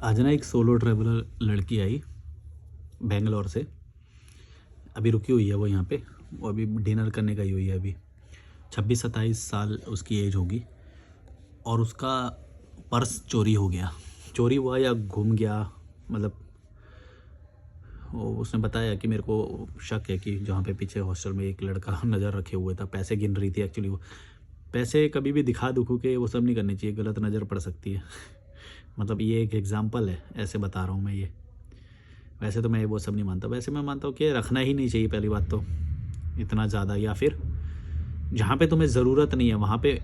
आज ना एक सोलो ट्रैवलर लड़की आई बेंगलोर से। अभी रुकी हुई है वो यहाँ पे। वो अभी डिनर करने गई हुई है। अभी 26-27 साल उसकी एज होगी। और उसका पर्स चोरी हो गया। चोरी हुआ या गुम गया, मतलब वो उसने बताया कि मेरे को शक है कि जहाँ पे पीछे हॉस्टल में एक लड़का नज़र रखे हुए था, पैसे गिन रही थी एक्चुअली। वो पैसे कभी भी दिखा दुखू के वो सब नहीं करनी चाहिए, गलत नज़र पड़ सकती है। मतलब ये एक एग्जाम्पल है, ऐसे बता रहा हूँ मैं ये। वैसे तो मैं वो सब नहीं मानता। वैसे मैं मानता हूँ कि रखना ही नहीं चाहिए पहली बात तो इतना ज़्यादा, या फिर जहाँ पे तुम्हें ज़रूरत नहीं है वहाँ पे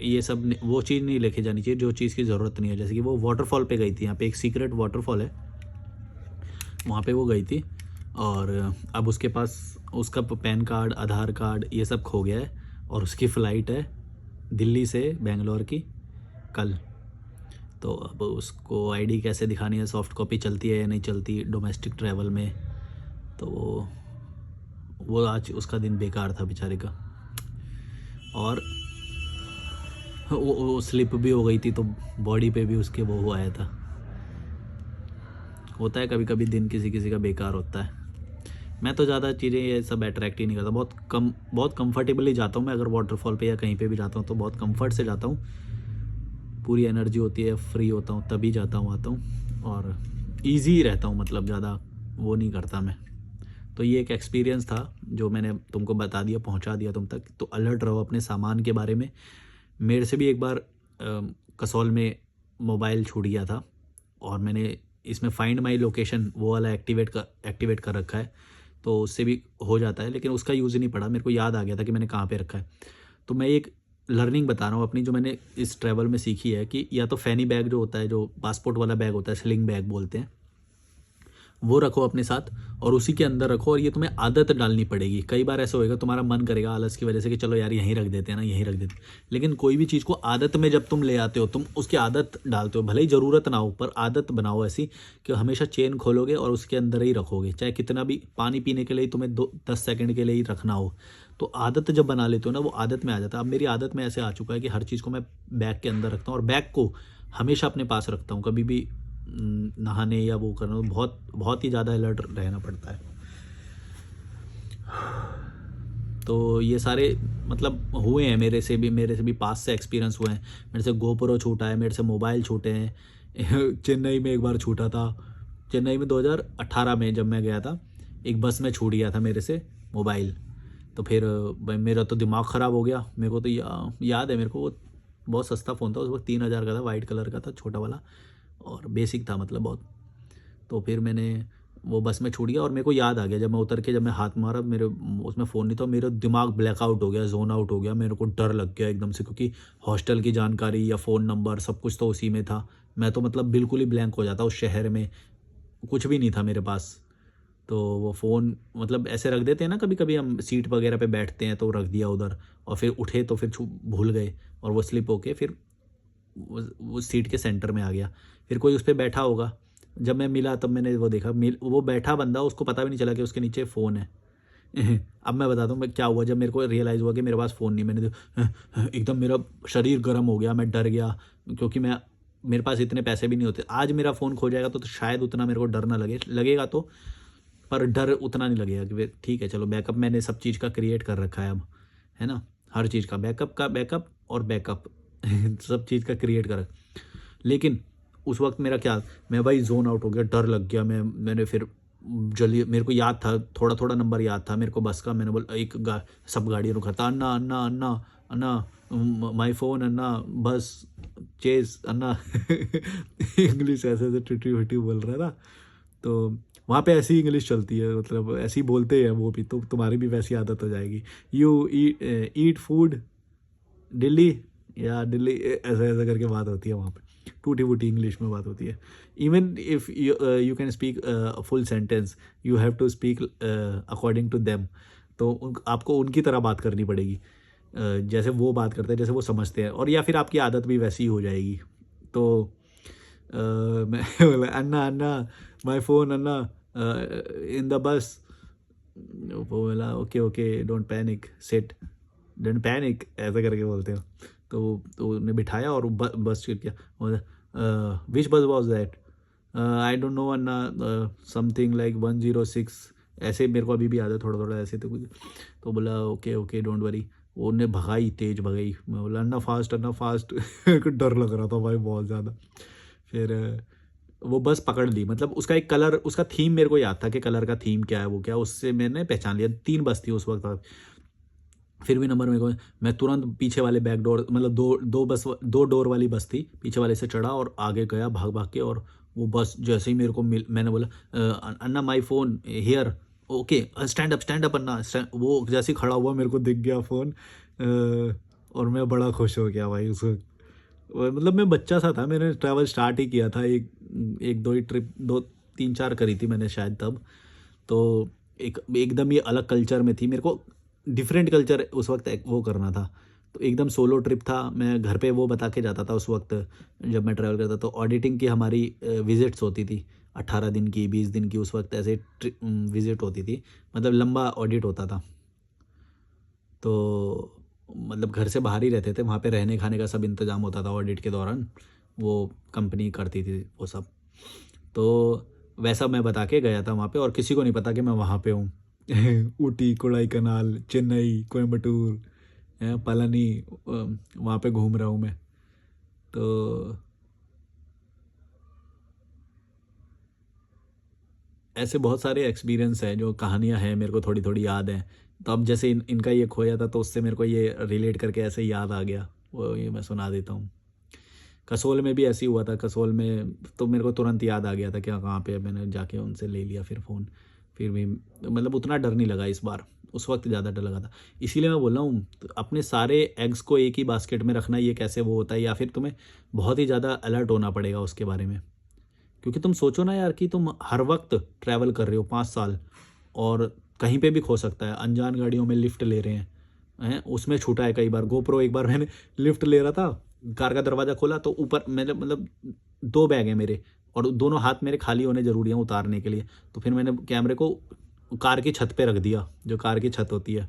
ये सब वो चीज़ नहीं लेके जानी चाहिए जो चीज़ की ज़रूरत नहीं है। जैसे कि वो वाटरफॉल पे गई थी, यहाँ पे एक सीक्रेट वाटरफॉल है, वहाँ पे वो गई थी। और अब उसके पास उसका पैन कार्ड, आधार कार्ड, ये सब खो गया है। और उसकी फ़्लाइट है दिल्ली से बेंगलोर की कल। तो अब उसको आईडी कैसे दिखानी है, सॉफ्ट कॉपी चलती है या नहीं चलती डोमेस्टिक ट्रैवल में। तो वो आज उसका दिन बेकार था बेचारे का। और वो स्लिप भी हो गई थी, तो बॉडी पे भी उसके वो आया था। होता है कभी कभी दिन किसी किसी का बेकार होता है। मैं तो ज़्यादा चीज़ें ये सब अट्रैक्ट ही नहीं करता। बहुत कंफर्टेबली जाता हूँ मैं। अगर वाटरफॉल पे या कहीं पे भी जाता हूँ तो बहुत कंफर्ट से जाता हूँ। पूरी एनर्जी होती है, फ्री होता हूँ, तभी जाता हूँ आता हूँ। और ईजी रहता हूँ, मतलब ज़्यादा वो नहीं करता मैं। तो ये एक एक्सपीरियंस था जो मैंने तुमको बता दिया, पहुंचा दिया तुम तक। तो अलर्ट रहो अपने सामान के बारे में। मेरे से भी एक बार कसौल में मोबाइल छूट गया था, और मैंने इसमें फाइंड माई लोकेशन वो वाला एक्टिवेट कर रखा है, तो उससे भी हो जाता है। लेकिन उसका यूज़ ही नहीं पड़ा, मेरे को याद आ गया था कि मैंने कहाँ पे रखा है। तो मैं एक लर्निंग बता रहा हूँ अपनी, जो मैंने इस ट्रैवल में सीखी है कि या तो फैनी बैग जो होता है, जो पासपोर्ट वाला बैग होता है, स्लिंग बैग बोलते हैं, वो रखो अपने साथ और उसी के अंदर रखो। और ये तुम्हें आदत डालनी पड़ेगी। कई बार ऐसा होएगा तुम्हारा मन करेगा आलस की वजह से कि चलो यार यहीं रख देते हैं ना, यहीं रख देते हैं। लेकिन कोई भी चीज़ को आदत में जब तुम ले आते हो, तुम उसकी आदत डालते हो, भले ही ज़रूरत ना हो, पर आदत बनाओ ऐसी कि हमेशा चेन खोलोगे और उसके अंदर ही रखोगे। चाहे कितना भी पानी पीने के लिए तुम्हें 10 सेकंड के लिए ही रखना हो, तो आदत जब बना लेते हो ना, वो आदत में आ जाता है। अब मेरी आदत में ऐसे आ चुका है कि हर चीज़ को मैं बैग के अंदर रखता हूँ, और बैग को हमेशा अपने पास रखता हूँ। कभी भी नहाने या वो करना, बहुत बहुत ही ज़्यादा अलर्ट रहना पड़ता है। तो ये सारे मतलब हुए हैं मेरे से भी पास से एक्सपीरियंस हुए हैं। मेरे से गोप्रो छूटा है, मेरे से मोबाइल छूटे हैं। चेन्नई में एक बार छूटा था। चेन्नई में 2018 में जब मैं गया था, एक बस में छूट गया था मेरे से मोबाइल। तो फिर भाई मेरा तो दिमाग ख़राब हो गया। मेरे को तो याद है मेरे को, वो बहुत सस्ता फ़ोन था उस वक्त, 3000 का था, वाइट कलर का था, छोटा वाला, और बेसिक था मतलब बहुत। तो फिर मैंने वो बस में छूट गया, और मेरे को याद आ गया जब मैं उतर के, जब मैं हाथ मारा, मेरे उसमें फ़ोन नहीं था। मेरा दिमाग ब्लैकआउट हो गया, जोन आउट हो गया, मेरे को डर लग गया एकदम से, क्योंकि हॉस्टल की जानकारी या फ़ोन नंबर सब कुछ तो उसी में था। मैं तो मतलब बिल्कुल ही ब्लैंक हो जाता उस शहर में, कुछ भी नहीं था मेरे पास। तो वो फ़ोन मतलब ऐसे रख देते हैं ना, कभी कभी हम सीट वगैरह पे बैठते हैं तो रख दिया उधर, और फिर उठे तो फिर भूल गए, और वो स्लिप होके फिर वो सीट के सेंटर में आ गया। फिर कोई उस पे बैठा होगा। जब मैं मिला तब मैंने वो देखा, वो बैठा बंदा, उसको पता भी नहीं चला कि उसके नीचे फ़ोन है। अब मैं बताता हूँ मैं क्या हुआ। जब मेरे को रियलाइज़ हुआ कि मेरे पास फ़ोन नहीं, एकदम मेरा शरीर गर्म हो गया, मैं डर गया, क्योंकि मेरे पास इतने पैसे भी नहीं होते। आज मेरा फ़ोन खो जाएगा तो शायद उतना मेरे को डर ना लगेगा तो, पर डर उतना नहीं लगेगा कि ठीक है चलो बैकअप मैंने सब चीज़ का क्रिएट कर रखा है अब, है ना। हर चीज़ का बैकअप और बैकअप सब चीज़ का क्रिएट कर। लेकिन उस वक्त मेरा क्या, मैं भाई जोन आउट हो गया, डर लग गया। मैंने फिर जल्दी, मेरे को याद था, थोड़ा थोड़ा नंबर याद था मेरे को बस का। मैंने बोला सब गाड़ियों रुका था, अन्ना अन्ना अन्ना अन्ना, माई फ़ोन अन्ना, बस चेज अन्ना। इंग्लिश ऐसे ऐसे टूटी फूटी बोल रहा था। तो वहाँ पे ऐसी इंग्लिश चलती है, मतलब ऐसी बोलते हैं वो भी, तो तुम्हारी भी वैसी आदत हो जाएगी। यू ईट फूड दिल्ली, या दिल्ली, ऐसा ऐसा करके बात होती है वहाँ पे। टूटी फूटी इंग्लिश में बात होती है। Even if you can speak full sentence, you have to speak according to them. तो आपको उनकी तरह बात करनी पड़ेगी, जैसे वो बात करते हैं, जैसे वो समझते हैं, और या फिर आपकी आदत भी वैसी ही हो जाएगी। तो मैं बोला अन्ना अन्ना, my phone Anna, in the bus. वो बोला okay okay, don't panic, sit, don't panic, ऐसा करके बोलते हो। तो उन्हें बिठाया और बस चेक किया। विच बस was that, I don't know Anna, something like 106, ऐसे मेरे को अभी भी याद है थोड़ा थोड़ा ऐसे तो कुछ। तो बोला ओके ओके डोंट वरी। वो उन्हें भगाई, तेज भगाई। मैं बोला अन्ना फास्ट मेरे को डर लग रहा था भाई बहुत ज़्यादा। फिर वो बस पकड़ ली, मतलब उसका एक कलर, उसका थीम मेरे को याद था कि कलर का थीम क्या है, वो क्या, उससे मैंने पहचान लिया। 3 बस थी उस वक्त। फिर भी नंबर मेरे को, मैं तुरंत पीछे वाले बैक डोर, मतलब दो डोर वाली बस थी, पीछे वाले से चढ़ा और आगे गया भाग भाग के। और वो बस जैसे ही मेरे को मिल, मैंने बोला Anna my phone here, okay stand up Anna वो जैसे ही खड़ा हुआ मेरे को दिख गया फ़ोन। और मैं बड़ा खुश हो गया भाई उस वक्त। मतलब मैं बच्चा सा था, मैंने ट्रैवल स्टार्ट ही किया था, एक एक दो ही ट्रिप, दो तीन चार करी थी मैंने शायद तब। तो एक एकदम ये अलग कल्चर में थी, मेरे को डिफरेंट कल्चर उस वक्त वो करना था। तो एकदम सोलो ट्रिप था। मैं घर पे वो बता के जाता था उस वक्त, जब मैं ट्रैवल करता तो ऑडिटिंग की हमारी विजिट्स होती थी, 18 दिन की, 20 दिन की, उस वक्त ऐसे विजिट होती थी, मतलब लंबा ऑडिट होता था। तो मतलब घर से बाहर ही रहते थे, वहाँ पे रहने खाने का सब इंतज़ाम होता था ऑडिट के दौरान, वो कंपनी करती थी वो सब। तो वैसा मैं बता के गया था वहाँ पे, और किसी को नहीं पता कि मैं वहाँ पे हूँ। ऊटी, कोडाईकनाल, चेन्नई, कोयम्बटूर, पलानी, वहाँ पे घूम रहा हूँ मैं। तो ऐसे बहुत सारे एक्सपीरियंस हैं, जो कहानियाँ हैं मेरे को थोड़ी थोड़ी याद हैं। तो अब जैसे इनका ये खोया था, तो उससे मेरे को ये रिलेट करके ऐसे याद आ गया, वो ये मैं सुना देता हूँ। कसोल में भी ऐसे ही हुआ था। कसोल में तो मेरे को तुरंत याद आ गया था कि हाँ, कहाँ पे है, मैंने जाके उनसे ले लिया फिर फ़ोन। फिर भी मतलब उतना डर नहीं लगा इस बार, उस वक्त ज़्यादा डर लगा था। इसीलिए मैं बोल रहा हूँ, तो अपने सारे एग्स को एक ही बास्केट में रखना, ये कैसे वो होता है, या फिर तुम्हें बहुत ही ज़्यादा अलर्ट होना पड़ेगा उसके बारे में। क्योंकि तुम सोचो ना यार कि तुम हर वक्त ट्रैवल कर रहे हो 5 साल, और कहीं पे भी खो सकता है। अनजान गाड़ियों में लिफ्ट ले रहे हैं, उसमें छूटा है कई बार। गोप्रो, एक बार मैंने लिफ्ट ले रहा था, कार का दरवाज़ा खोला तो ऊपर मेरे, मतलब 2 बैग हैं मेरे, और दोनों हाथ मेरे खाली होने ज़रूरी हैं उतारने के लिए। तो फिर मैंने कैमरे को कार की छत पे रख दिया, जो कार की छत होती है,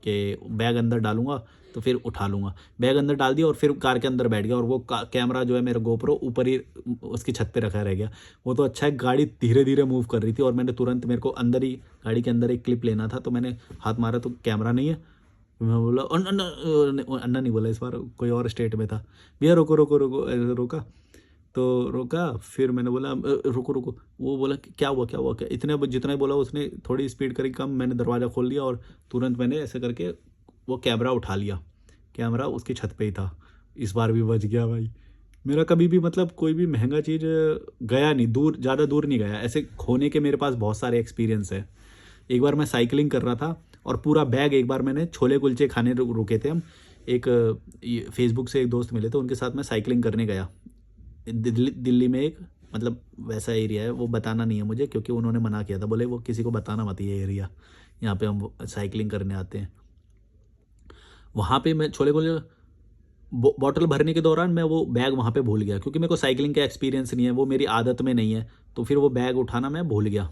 कि बैग अंदर डालूँगा तो फिर उठा लूँगा। बैग अंदर डाल दिया और फिर कार के अंदर बैठ गया, और वो कैमरा जो है मेरा गोप्रो ऊपर ही उसकी छत पे रखा रह गया। वो तो अच्छा है, गाड़ी धीरे-धीरे मूव कर रही थी, और मैंने तुरंत, मेरे को अंदर ही, गाड़ी के अंदर एक क्लिप लेना था, तो मैंने हाथ मारा तो कैमरा नहीं है। मैं बोला अन्ना, अन्ना नहीं बोला इस बार, कोई और स्टेट में था। भैया रोको, रोको, रोको, रोका। तो रोका, फिर मैंने बोला रुको, रुको। वो बोला कि क्या हुआ, क्या हुआ, क्या? इतने जितना ही बोला उसने, थोड़ी स्पीड करी कम, मैंने दरवाज़ा खोल लिया और तुरंत मैंने ऐसे करके वो कैमरा उठा लिया। कैमरा उसकी छत पे ही था। इस बार भी बच गया भाई। मेरा कभी भी, मतलब कोई भी महँगा चीज़ गया नहीं, दूर, ज़्यादा दूर नहीं गया। ऐसे खोने के मेरे पास बहुत सारे एक्सपीरियंस है। एक बार मैं साइकिलिंग कर रहा था, और पूरा बैग, एक बार मैंने छोले कुलचे खाने रुके थे हम। एक ये फेसबुक से एक दोस्त मिले थे, उनके साथ मैं साइकिलिंग करने गया। दिल्ली दिल्ली में एक, मतलब वैसा एरिया है, वो बताना नहीं है मुझे, क्योंकि उन्होंने मना किया था, बोले वो किसी को बताना मत ये एरिया, यहाँ पे हम साइकिलिंग करने आते हैं। वहाँ पे मैं छोले कुलचे बॉटल भरने के दौरान मैं वो बैग वहाँ पे भूल गया, क्योंकि मेरे को साइकिलिंग का एक्सपीरियंस नहीं है, वो मेरी आदत में नहीं है। तो फिर वो बैग उठाना मैं भूल गया,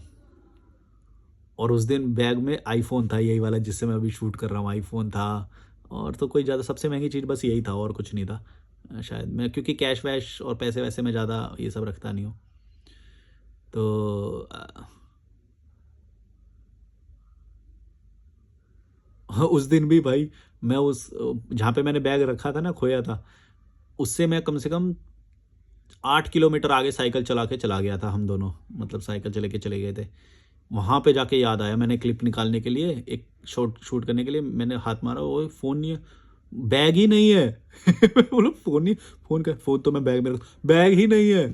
और उस दिन बैग में आईफ़ोन था, यही वाला जिससे मैं अभी शूट कर रहा हूँ, आईफ़ोन था। और तो कोई ज़्यादा सबसे महँगी चीज़ बस यही था, और कुछ नहीं था। शायद मैं, क्योंकि कैश वैश और पैसे वैसे मैं ज़्यादा ये सब रखता नहीं हूँ। तो हाँ, उस दिन भी भाई, मैं उस जहाँ पे मैंने बैग रखा था ना, खोया था, उससे मैं कम से कम 8 किलोमीटर आगे साइकिल चला के चला गया था, हम दोनों, मतलब साइकिल चले के चले गए थे। वहाँ पे जाके याद आया, मैंने क्लिप निकालने के लिए, एक शॉट शूट करने के लिए मैंने हाथ मारा, ओए फ़ोन नहीं है, बैग ही नहीं है। मैं बोला फ़ोन नहीं, फ़ोन तो मैं बैग में बैग ही नहीं है।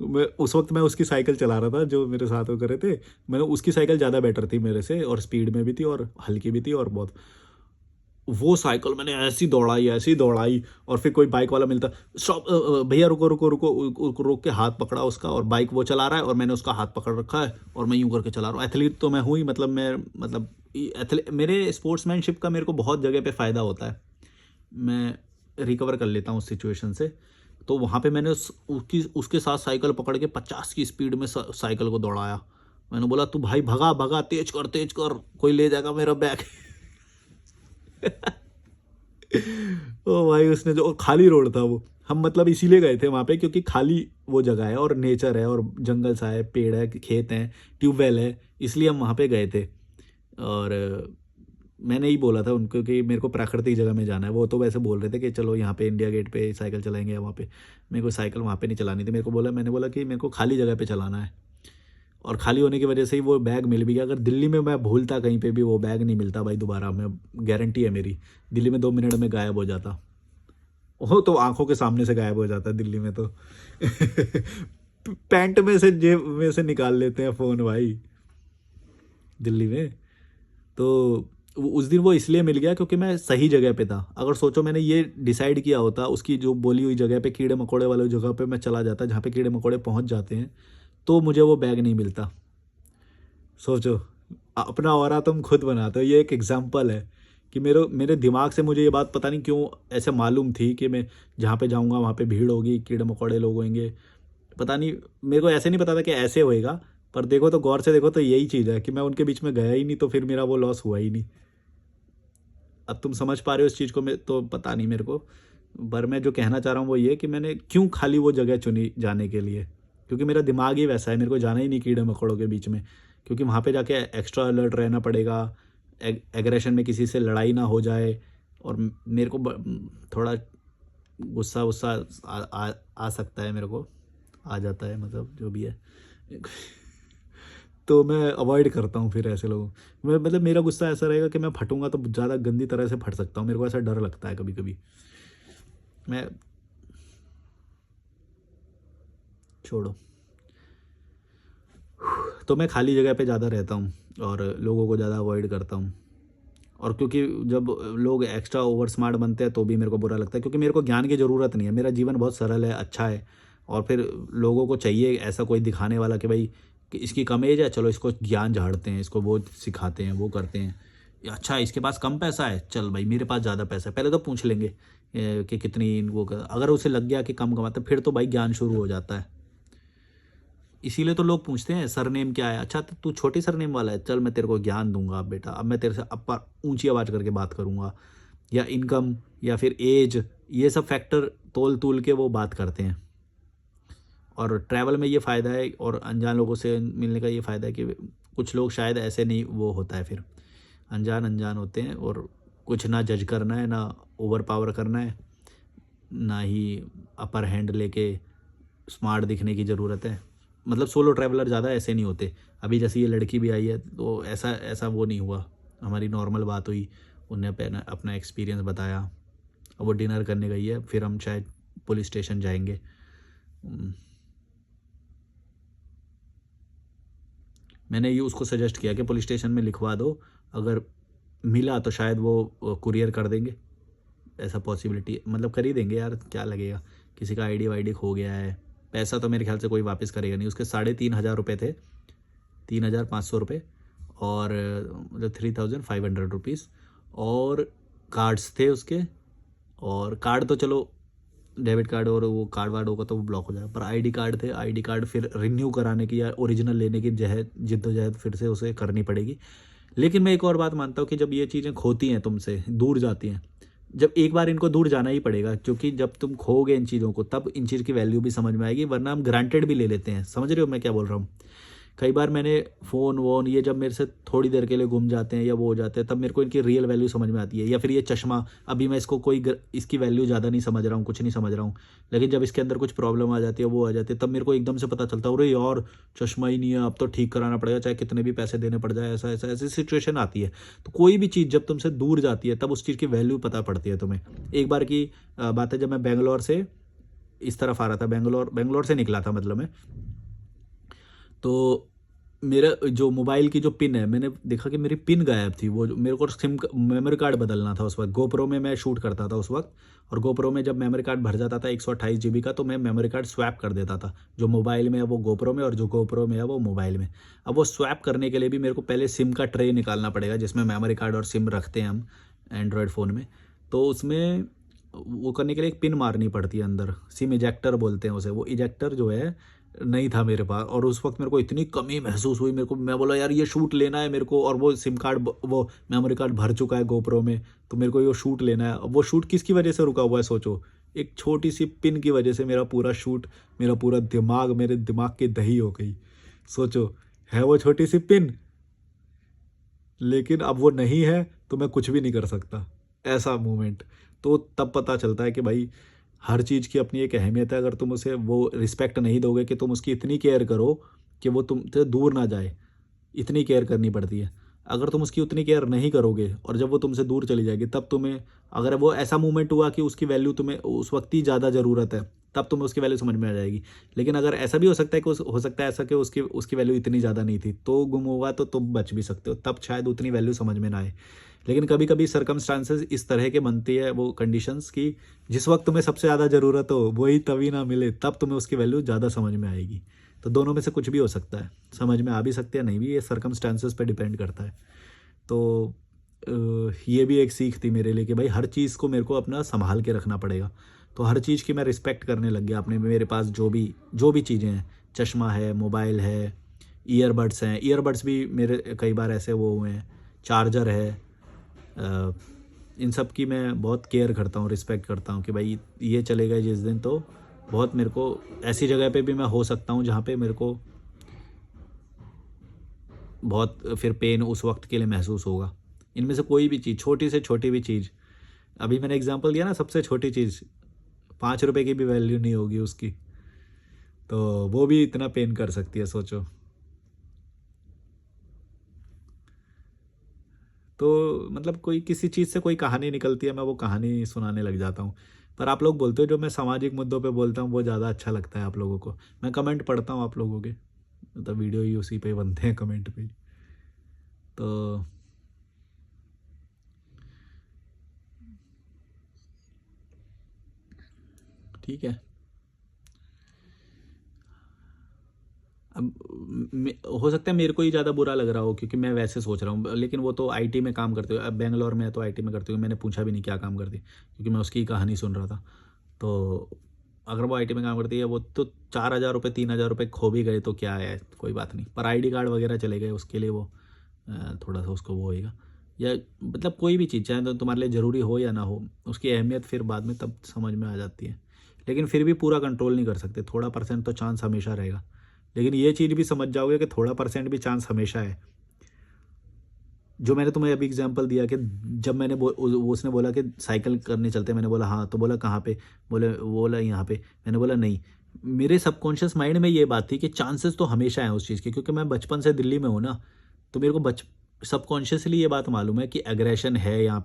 मैं उस वक़्त, मैं उसकी साइकिल चला रहा था, जो मेरे साथ वो कर रहे थे। मैंने उसकी साइकिल ज़्यादा बेटर थी मेरे से, और स्पीड में भी थी, और हल्की भी थी, और बहुत, वो साइकिल मैंने ऐसी दौड़ाई, और फिर कोई बाइक वाला मिलता, स्टॉप, भैया रुको, रुको, रुको, रोक के हाथ पकड़ा उसका, और बाइक वो चला रहा है, और मैंने उसका हाथ पकड़ रखा है, और मैं यूँ करके चला रहा हूँ। एथलीट तो मैं हूँ ही, मतलब मैं, मतलब मेरे स्पोर्ट्समैनशिप का मेरे को बहुत जगह पे फ़ायदा होता है। मैं रिकवर कर लेता हूँ उस सिचुएशन से। तो वहाँ पे मैंने उसके साथ साइकिल पकड़ के 50 की स्पीड में साइकिल को दौड़ाया। मैंने बोला तू भाई भगा भगा, तेज कर, तेज कर, कोई ले जाएगा मेरा बैग। ओ भाई, उसने जो, और खाली रोड था वो, हम मतलब इसीलिए गए थे वहाँ पे क्योंकि खाली वो जगह है और नेचर है और जंगल सा है, पेड़ है, खेत हैं, ट्यूबवेल है, इसलिए हम वहाँ पे गए थे। और मैंने ही बोला था उनको कि मेरे को प्राकृतिक जगह में जाना है। वो तो वैसे बोल रहे थे कि चलो यहाँ पे इंडिया गेट पे साइकिल चलाएँगे या वहाँ पे। मेरे को साइकिल वहाँ पे नहीं चलानी थी। मैंने बोला कि मेरे को खाली जगह पे चलाना है। और खाली होने की वजह से ही वो बैग मिल भी गया। अगर दिल्ली में मैं भूलता कहीं पे भी, वो बैग नहीं मिलता भाई दोबारा, मैं गारंटी है मेरी। दिल्ली में 2 मिनट में गायब हो जाता। वो तो आँखों के सामने से गायब हो जाता है दिल्ली में तो। पैंट में से, जेब में से निकाल लेते हैं फ़ोन भाई दिल्ली में। तो उस दिन वो इसलिए मिल गया क्योंकि मैं सही जगह पे था। अगर सोचो मैंने ये डिसाइड किया होता, उसकी जो बोली हुई जगह पे, कीड़े मकोड़े वाली जगह पे मैं चला जाता जहाँ पे कीड़े मकोड़े पहुँच जाते हैं, तो मुझे वो बैग नहीं मिलता। सोचो, अपना ऑरा तुम खुद बनाते हो। ये एक एग्जाम्पल है कि मेरे दिमाग से मुझे ये बात पता नहीं क्यों ऐसे मालूम थी कि मैं जहाँ पे जाऊँगा वहाँ पे भीड़ होगी, कीड़े मकोड़े लोग होंगे। पता नहीं, मेरे को ऐसे नहीं पता था कि ऐसे होएगा। पर देखो तो, गौर से देखो तो यही चीज़ है कि मैं उनके बीच में गया ही नहीं, तो फिर मेरा वो लॉस हुआ ही नहीं। अब तुम समझ पा रहे हो इस चीज़ को, मैं तो पता नहीं मेरे को। पर मैं जो कहना चाह रहा हूँ वो ये कि मैंने क्यों खाली वो जगह चुनी जाने के लिए, क्योंकि मेरा दिमाग ही वैसा है, मेरे को जाना ही नहीं कीड़े मकोड़ों के बीच में। क्योंकि वहाँ पे जाके एक्स्ट्रा अलर्ट रहना पड़ेगा, एग्रेशन में किसी से लड़ाई ना हो जाए। और मेरे को थोड़ा गुस्सा वुस्सा आ सकता है, मेरे को आ जाता है, मतलब जो भी है। तो मैं अवॉइड करता हूँ फिर ऐसे लोगों। मैं मतलब मेरा गुस्सा ऐसा रहेगा कि मैं फटूंगा तो ज़्यादा गंदी तरह से फट सकता हूँ, मेरे को ऐसा डर लगता है कभी कभी। मैं छोड़ो। तो मैं खाली जगह पे ज़्यादा रहता हूँ और लोगों को ज़्यादा अवॉइड करता हूँ। और क्योंकि जब लोग एक्स्ट्रा ओवर स्मार्ट बनते हैं तो भी मेरे को बुरा लगता है, क्योंकि मेरे को ज्ञान की ज़रूरत नहीं है, मेरा जीवन बहुत सरल है, अच्छा है। और फिर लोगों को चाहिए ऐसा कोई दिखाने वाला कि भाई कि इसकी कम एज है, चलो इसको ज्ञान झाड़ते हैं, इसको वो सिखाते हैं, वो करते हैं। या अच्छा इसके पास कम पैसा है, चल भाई मेरे पास ज़्यादा पैसा है, पहले तो पूछ लेंगे कि कितनी वो अगर उसे लग गया कि कम कमाता, फिर तो भाई ज्ञान शुरू हो जाता है। इसीलिए तो लोग पूछते हैं सरनेम क्या है। अच्छा तो तू छोटी सरनेम वाला है, चल मैं तेरे को ज्ञान दूंगा अब बेटा, अब मैं तेरे से अब ऊंची आवाज़ करके बात करूंगा। या इनकम या फिर एज, ये सब फैक्टर तोल तूल के वो बात करते हैं। और ट्रैवल में ये फ़ायदा है और अनजान लोगों से मिलने का ये फ़ायदा है कि कुछ लोग शायद ऐसे नहीं, वो होता है फिर अनजान अनजान होते हैं। और कुछ ना जज करना है, ना ओवर पावर करना है, ना ही अपर हैंड लेके स्मार्ट दिखने की ज़रूरत है। मतलब सोलो ट्रैवलर ज़्यादा ऐसे नहीं होते। अभी जैसे ये लड़की भी आई है तो ऐसा ऐसा वो नहीं हुआ, हमारी नॉर्मल बात हुई, उन्हें अपना अपना एक्सपीरियंस बताया। अब वो डिनर करने गई है, फिर हम शायद पुलिस स्टेशन जाएंगे। मैंने ये उसको सजेस्ट किया कि पुलिस स्टेशन में लिखवा दो, अगर मिला तो शायद वो कुरियर कर देंगे। ऐसा पॉसिबिलिटी मतलब कर ही देंगे यार, क्या लगेगा, किसी का आईडी वाईडी खो गया है। पैसा तो मेरे ख्याल से कोई वापस करेगा नहीं। उसके 3,500 रुपये थे, 3,500 रुपये। और मतलब 3,500 रुपीज़। और कार्ड्स थे उसके। और कार्ड तो चलो डेबिट कार्ड और वो कार्ड वार्ड होगा तो वो ब्लॉक हो जाएगा, पर आईडी कार्ड थे। आईडी कार्ड फिर रिन्यू कराने की या ओरिजिनल लेने की जिद्दोजहद फिर से उसे करनी पड़ेगी। लेकिन मैं एक और बात मानता हूँ कि जब ये चीज़ें खोती हैं तुमसे, दूर जाती हैं, जब एक बार इनको दूर जाना ही पड़ेगा, क्योंकि जब तुम खोगे इन चीज़ों को तब इन चीज़ की वैल्यू भी समझ में आएगी, वरना हम ग्रांटेड भी ले लेते हैं। समझ रहे हो मैं क्या बोल रहा हूँ? कई बार मैंने फ़ोन वोन ये जब मेरे से थोड़ी देर के लिए गुम जाते हैं या वो हो जाते हैं, तब मेरे को इनकी रियल वैल्यू समझ में आती है। या फिर ये चश्मा, अभी मैं इसको इसकी वैल्यू ज़्यादा नहीं समझ रहा हूँ, कुछ नहीं समझ रहा हूँ, लेकिन जब इसके अंदर कुछ प्रॉब्लम आ जाती है, वो आ जाती है, तब मेरे को एकदम से पता चलता है, अरे यार चश्मा ही नहीं है, अब तो ठीक कराना पड़ेगा, चाहे कितने भी पैसे देने पड़ जाए। ऐसा ऐसा ऐसी सिचुएशन आती है। तो कोई भी चीज़ जब तुमसे दूर जाती है तब उस चीज़ की वैल्यू पता पड़ती है तुम्हें। एक बार की बात है, जब मैं बेंगलोर से इस तरफ आ रहा था, बेंगलोर से निकला था मतलब मैं, तो मेरा जो मोबाइल की जो पिन है, मैंने देखा कि मेरी पिन गायब थी। वो मेरे को मेमोरी कार्ड बदलना था उस वक्त। गोप्रो में मैं शूट करता था उस वक्त, और गोप्रो में जब मेमोरी कार्ड भर जाता था 128 GB का, तो मैं मेमोरी कार्ड स्वैप कर देता था। जो मोबाइल में है वो गोप्रो में, और जो गोप्रो में है वो मोबाइल में। अब वो स्वैप करने के लिए भी मेरे को पहले सिम का ट्रे निकालना पड़ेगा, जिसमें मेमोरी कार्ड और सिम रखते हैं हम एंड्रॉयड फ़ोन में। तो उसमें वो करने के लिए एक पिन मारनी पड़ती है अंदर, सिम इजेक्टर बोलते हैं उसे। वो इजेक्टर जो है नहीं था मेरे पास, और उस वक्त मेरे को इतनी कमी महसूस हुई। मेरे को, मैं बोला यार ये शूट लेना है मेरे को, और वो सिम कार्ड वो मेमोरी कार्ड भर चुका है गोप्रो में, तो मेरे को ये शूट लेना है। अब वो शूट किसकी वजह से रुका हुआ है सोचो, एक छोटी सी पिन की वजह से मेरा पूरा शूट, मेरा पूरा दिमाग, मेरे दिमाग की दही हो गई। सोचो, है वो छोटी सी पिन, लेकिन अब वो नहीं है तो मैं कुछ भी नहीं कर सकता, ऐसा मोमेंट। तो तब पता चलता है कि भाई हर चीज़ की अपनी एक अहमियत है। अगर तुम उसे वो रिस्पेक्ट नहीं दोगे कि तुम उसकी इतनी केयर करो कि वो तुमसे दूर ना जाए, इतनी केयर करनी पड़ती है। अगर तुम उसकी उतनी केयर नहीं करोगे और जब वो तुमसे दूर चली जाएगी, तब तुम्हें, अगर वो ऐसा मूवमेंट हुआ कि उसकी वैल्यू तुम्हें उस वक्त ही ज़्यादा ज़रूरत है, तब तुम्हें उसकी वैल्यू समझ में आ जाएगी। लेकिन अगर ऐसा भी हो सकता है कि हो सकता है ऐसा कि उसकी उसकी वैल्यू इतनी ज़्यादा नहीं थी, तो गुम हुआ तो तुम बच भी सकते हो, तब शायद उतनी वैल्यू समझ में ना आए। लेकिन कभी कभी सर्कमस्टांसेस इस तरह के बनती है, वो कंडीशंस की, जिस वक्त तुम्हें सबसे ज़्यादा ज़रूरत हो वही तभी ना मिले, तब तुम्हें उसकी वैल्यू ज़्यादा समझ में आएगी। तो दोनों में से कुछ भी हो सकता है, समझ में आ भी सकते हैं, नहीं भी, ये सर्कमस्टांसेस पे डिपेंड करता है। तो ये भी एक सीख थी मेरे लिए कि भाई हर चीज़ को मेरे को अपना संभाल के रखना पड़ेगा। तो हर चीज़ की मैं रिस्पेक्ट करने लग गया अपने, मेरे पास जो भी चीज़ें हैं, चश्मा है, मोबाइल है, ईयरबड्स हैं, ईयरबड्स भी मेरे कई बार ऐसे वो हुए हैं, चार्जर है, इन सब की मैं बहुत केयर करता हूँ, रिस्पेक्ट करता हूँ कि भाई ये चले गए जिस दिन, तो बहुत मेरे को ऐसी जगह पे भी मैं हो सकता हूँ जहाँ पे मेरे को बहुत फिर पेन उस वक्त के लिए महसूस होगा। इनमें से कोई भी चीज़, छोटी से छोटी भी चीज़, अभी मैंने एग्जांपल दिया ना, सबसे छोटी चीज़ 5 रुपए की भी वैल्यू नहीं होगी उसकी, तो वो भी इतना पेन कर सकती है, सोचो। तो मतलब कोई किसी चीज़ से कोई कहानी निकलती है, मैं वो कहानी सुनाने लग जाता हूँ। पर आप लोग बोलते हो जो मैं सामाजिक मुद्दों पे बोलता हूँ वो ज़्यादा अच्छा लगता है आप लोगों को। मैं कमेंट पढ़ता हूँ आप लोगों के, मतलब वीडियो ही उसी पे बनते हैं, कमेंट पे ही। तो ठीक है। अब हो सकता है मेरे को ही ज़्यादा बुरा लग रहा हो क्योंकि मैं वैसे सोच रहा हूँ, लेकिन वो तो आईटी में काम करते हो, अब बेंगलोर में है तो आईटी में करते हो, मैंने पूछा भी नहीं क्या काम करती, क्योंकि मैं उसकी कहानी सुन रहा था। तो अगर वो आईटी में काम करती है, वो तो 4,000 रुपये 3,000 रुपये खो भी गए तो क्या है, कोई बात नहीं, पर आईडी कार्ड वगैरह चले गए उसके लिए वो थोड़ा सा उसको वो होएगा। या मतलब कोई भी चीज़ चाहे तो तुम्हारे लिए ज़रूरी हो या ना हो, उसकी अहमियत फिर बाद में तब समझ में आ जाती है। लेकिन फिर भी पूरा कंट्रोल नहीं कर सकते, थोड़ा परसेंट तो चांस हमेशा रहेगा। लेकिन ये चीज़ भी समझ जाओगे कि थोड़ा परसेंट भी चांस हमेशा है। जो मैंने तुम्हें अभी एग्जांपल दिया कि जब मैंने वो उसने बोला कि साइकिल करने चलते हैं, मैंने बोला हाँ, तो बोला कहाँ पे, वो बोला यहाँ पे, मैंने बोला नहीं। मेरे सबकॉन्शियस माइंड में ये बात थी कि चांसेस तो हमेशा हैं उस चीज़ के, क्योंकि मैं बचपन से दिल्ली में हूँ ना, तो मेरे को बच सबकॉन्शियसली ये बात मालूम है कि एग्रेशन है यहाँ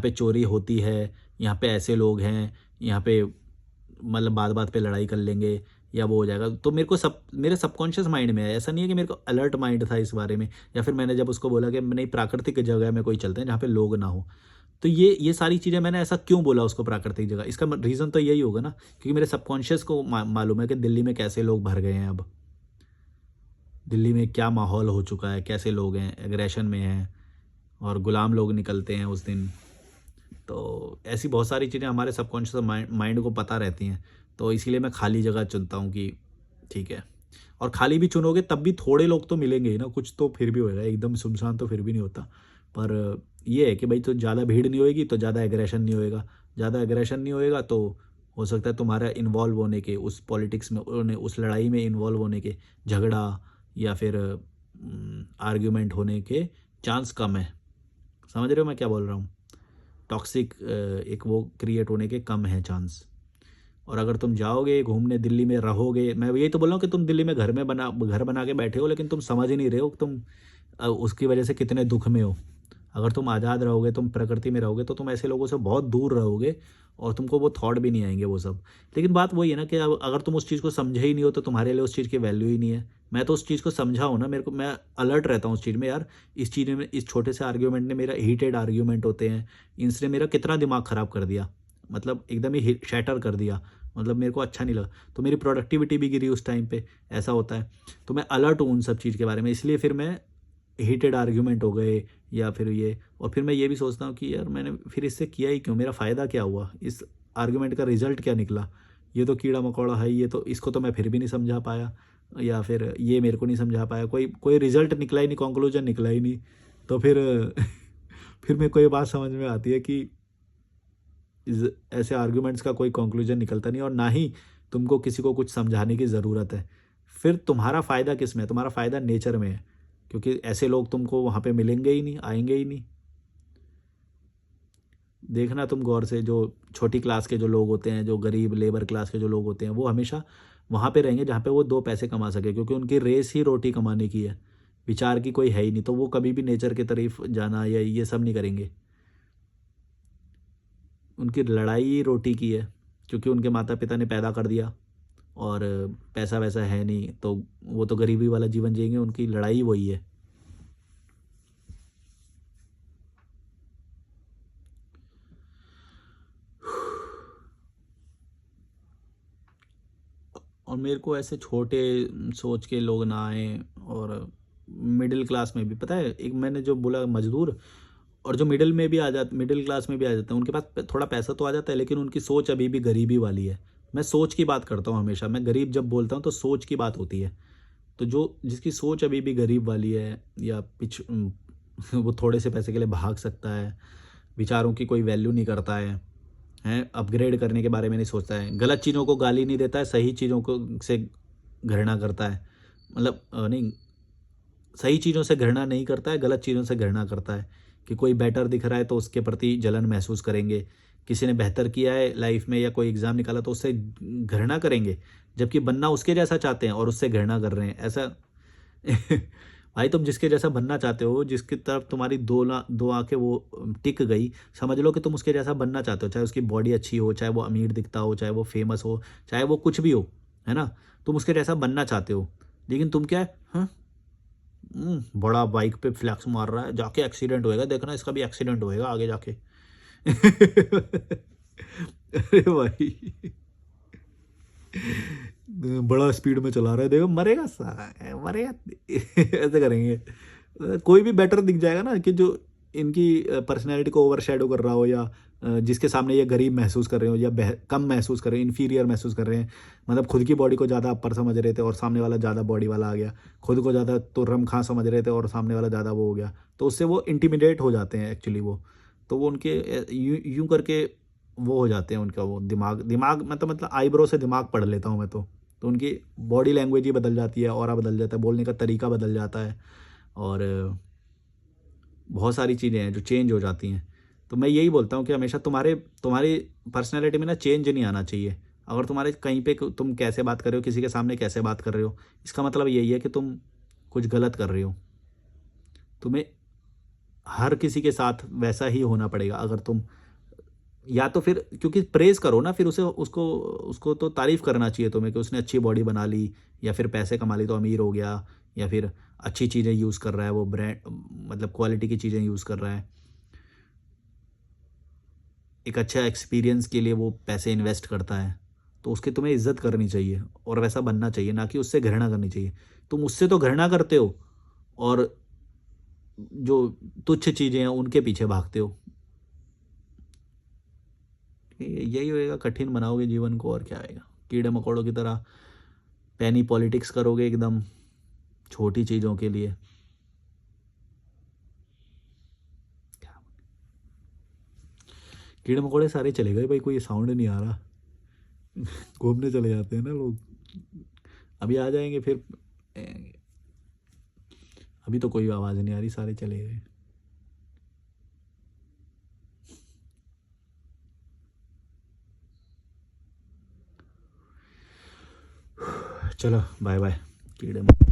पे चोरी होती है, यहाँ पे ऐसे लोग हैं, यहाँ पे मतलब बात बात पे लड़ाई कर लेंगे या वो हो जाएगा। तो मेरे को मेरे सबकॉन्शियस माइंड में है, ऐसा नहीं है कि मेरे को अलर्ट माइंड था इस बारे में। या फिर मैंने जब उसको बोला कि नहीं, प्राकृतिक जगह में कोई चलते हैं जहाँ पे लोग ना हो, तो ये सारी चीज़ें मैंने ऐसा क्यों बोला उसको प्राकृतिक जगह, इसका रीज़न तो यही होगा ना, क्योंकि मेरे सबकॉन्शियस को मालूम है कि दिल्ली में कैसे लोग भर गए हैं अब, दिल्ली में क्या माहौल हो चुका है, कैसे लोग हैं, एग्रेशन में हैं और गुलाम लोग निकलते हैं उस दिन। तो ऐसी बहुत सारी चीज़ें हमारे सबकॉन्शियस माइंड को पता रहती हैं। तो इसीलिए मैं खाली जगह चुनता हूँ कि ठीक है। और खाली भी चुनोगे तब भी थोड़े लोग तो मिलेंगे ही ना, कुछ तो फिर भी होएगा, एकदम सुनसान तो फिर भी नहीं होता। पर ये है कि भाई तो ज़्यादा भीड़ नहीं होएगी तो ज़्यादा एग्रेशन नहीं होएगा, ज़्यादा एग्रेशन नहीं होएगा तो हो सकता है तुम्हारा इन्वॉल्व होने के उस पॉलिटिक्स में, उस लड़ाई में इन्वॉल्व होने के, झगड़ा या फिर आर्ग्यूमेंट होने के चांस कम है। समझ रहे हो मैं क्या बोल रहा हूँ? टॉक्सिक एक वो क्रिएट होने के कम है चांस। और अगर तुम जाओगे घूमने, दिल्ली में रहोगे, मैं यही तो बोल रहा हूँ कि तुम दिल्ली में घर बना के बैठे हो, लेकिन तुम समझ ही नहीं रहे हो कि तुम उसकी वजह से कितने दुख में हो। अगर तुम आज़ाद रहोगे, तुम प्रकृति में रहोगे, तो तुम ऐसे लोगों से बहुत दूर रहोगे और तुमको वो थॉट भी नहीं आएंगे वो सब। लेकिन बात वही है ना कि अगर तुम उस चीज़ को समझे ही नहीं हो तो तुम्हारे लिए उस चीज़ की वैल्यू ही नहीं है। मैं तो उस चीज़ को समझा हूँ ना, मैं अलर्ट रहता हूँ उस चीज़ में, यार इस चीज़ में, इस छोटे से आर्ग्यूमेंट ने मेरा, हीटेड आर्ग्यूमेंट होते हैं, इनसे मेरा कितना दिमाग ख़राब कर दिया, मतलब एकदम ही शैटर कर दिया, मतलब मेरे को अच्छा नहीं लगा, तो मेरी प्रोडक्टिविटी भी गिरी उस टाइम पे, ऐसा होता है। तो मैं अलर्ट हूँ उन सब चीज़ के बारे में, इसलिए फिर मैं हीटेड आर्ग्यूमेंट हो गए या फिर ये, और फिर मैं ये भी सोचता हूँ कि यार मैंने फिर इससे किया ही क्यों, मेरा फ़ायदा क्या हुआ, इस आर्ग्यूमेंट का रिजल्ट क्या निकला, ये तो कीड़ा मकोड़ा है, ये तो, इसको तो मैं फिर भी नहीं समझा पाया, या फिर ये मेरे को नहीं समझा पाया, कोई कोई रिजल्ट निकला ही नहीं, कंक्लूजन निकला ही नहीं। तो फिर फिर मेरे को ये बात समझ में आती है कि ऐसे आर्ग्यूमेंट्स का कोई कंक्लूजन निकलता नहीं, और ना ही तुमको किसी को कुछ समझाने की ज़रूरत है। फिर तुम्हारा फ़ायदा किस में है? तुम्हारा फ़ायदा नेचर में है, क्योंकि ऐसे लोग तुमको वहाँ पे मिलेंगे ही नहीं, आएंगे ही नहीं। देखना तुम गौर से, जो छोटी क्लास के जो लोग होते हैं, जो गरीब लेबर क्लास के जो लोग होते हैं, वो हमेशा वहाँ पे रहेंगे जहाँ पे वो दो पैसे कमा सके, क्योंकि उनकी रेस ही रोटी कमाने की है, विचार की कोई है ही नहीं। तो वो कभी भी नेचर की तरफ जाना या ये सब नहीं करेंगे। उनकी लड़ाई ही रोटी की है, क्योंकि उनके माता पिता ने पैदा कर दिया और पैसा वैसा है नहीं, तो वो तो गरीबी वाला जीवन जिएंगे, उनकी लड़ाई वही है। और मेरे को ऐसे छोटे सोच के लोग ना आए, और मिडिल क्लास में भी, पता है, एक मैंने जो बोला मजदूर, और जो मिडिल में भी आ जाते, मिडिल क्लास में भी आ जाते हैं, उनके पास थोड़ा पैसा तो आ जाता है, लेकिन उनकी सोच अभी भी गरीबी वाली है। मैं सोच की बात करता हूँ हमेशा, मैं गरीब जब बोलता हूँ तो सोच की बात होती है। तो जो जिसकी सोच अभी भी गरीब वाली है, या वो थोड़े से पैसे के लिए भाग सकता है, विचारों की कोई वैल्यू नहीं करता है, अपग्रेड करने के बारे में नहीं सोचता है, गलत चीज़ों को गाली नहीं देता है, सही चीज़ों को से घृणा करता है, मतलब नहीं, सही चीज़ों से घृणा नहीं करता है, गलत चीज़ों से घृणा करता है। कि कोई बेटर दिख रहा है तो उसके प्रति जलन महसूस करेंगे, किसी ने बेहतर किया है लाइफ में या कोई एग्ज़ाम निकाला तो उससे घृणा करेंगे, जबकि बनना उसके जैसा चाहते हैं और उससे घृणा कर रहे हैं, ऐसा। भाई तुम जिसके जैसा बनना चाहते हो, जिसकी तरफ तुम्हारी दो आंखें वो टिक गई, समझ लो कि तुम उसके जैसा बनना चाहते हो, चाहे उसकी बॉडी अच्छी हो, चाहे वो अमीर दिखता हो, चाहे वो फेमस हो, चाहे वो कुछ भी हो, है ना। तुम उसके जैसा बनना चाहते हो, लेकिन तुम क्या है, हाँ, बड़ा बाइक पे फ्लैक्स मार रहा है, जाके एक्सीडेंट होएगा, देखना इसका भी एक्सीडेंट होएगा आगे जाके। अरे भाई, बड़ा स्पीड में चला रहा है, देखो मरेगा, साला मरेगा। ऐसे करेंगे। कोई भी बेटर दिख जाएगा ना, कि जो इनकी पर्सनैलिटी को ओवर शेडो कर रहा हो, या जिसके सामने ये गरीब महसूस कर रहे हो, या कम महसूस कर रहे हैं, इन्फीरियर महसूस कर रहे हैं, मतलब खुद की बॉडी को ज़्यादा अपर समझ रहे थे और सामने वाला ज़्यादा बॉडी वाला आ गया, खुद को ज़्यादा तो रम खां समझ रहे थे और सामने वाला ज़्यादा वो हो गया, तो उससे वो इंटिमिडेट हो जाते हैं एक्चुअली। वो तो वो उनके यूं यूं करके वो हो जाते हैं, उनका वो दिमाग दिमाग मतलब आईब्रो से दिमाग पढ़ लेता हूँ मैं तो उनकी बॉडी लैंग्वेज ही बदल जाती है, ऑरा बदल जाता है, बोलने का तरीका बदल जाता है, और बहुत सारी चीज़ें हैं जो चेंज हो जाती हैं। तो मैं यही बोलता हूँ कि हमेशा तुम्हारी पर्सनैलिटी में ना चेंज नहीं आना चाहिए। अगर तुम्हारे कहीं पे तुम कैसे बात कर रहे हो, किसी के सामने कैसे बात कर रहे हो, इसका मतलब यही है कि तुम कुछ गलत कर रहे हो। तुम्हें हर किसी के साथ वैसा ही होना पड़ेगा। अगर तुम, या तो फिर क्योंकि प्रेज़ करो ना, फिर उसे उसको उसको तो तारीफ़ करना चाहिए तुम्हें, कि उसने अच्छी बॉडी बना ली, या फिर पैसे कमा ली तो अमीर हो गया, या फिर अच्छी चीज़ें यूज़ कर रहा है, वो ब्रांड मतलब क्वालिटी की चीज़ें यूज़ कर रहा है। एक अच्छा एक्सपीरियंस के लिए वो पैसे इन्वेस्ट करता है, तो उसकी तुम्हें इज़्ज़त करनी चाहिए और वैसा बनना चाहिए, ना कि उससे घृणा करनी चाहिए। तुम उससे तो घृणा करते हो, और जो तुच्छ चीज़ें हैं उनके पीछे भागते हो। यही होएगा, कठिन बनाओगे जीवन को, और क्या आएगा। कीड़े मकोड़ों की तरह पैनी पॉलिटिक्स करोगे एकदम छोटी चीज़ों के लिए। कीड़े मकोड़े सारे चले गए भाई, कोई साउंड नहीं आ रहा। घूमने चले जाते हैं ना लोग, अभी आ जाएंगे फिर। अभी तो कोई आवाज़ नहीं आ रही, सारे चले गए। चलो बाय बाय कीड़े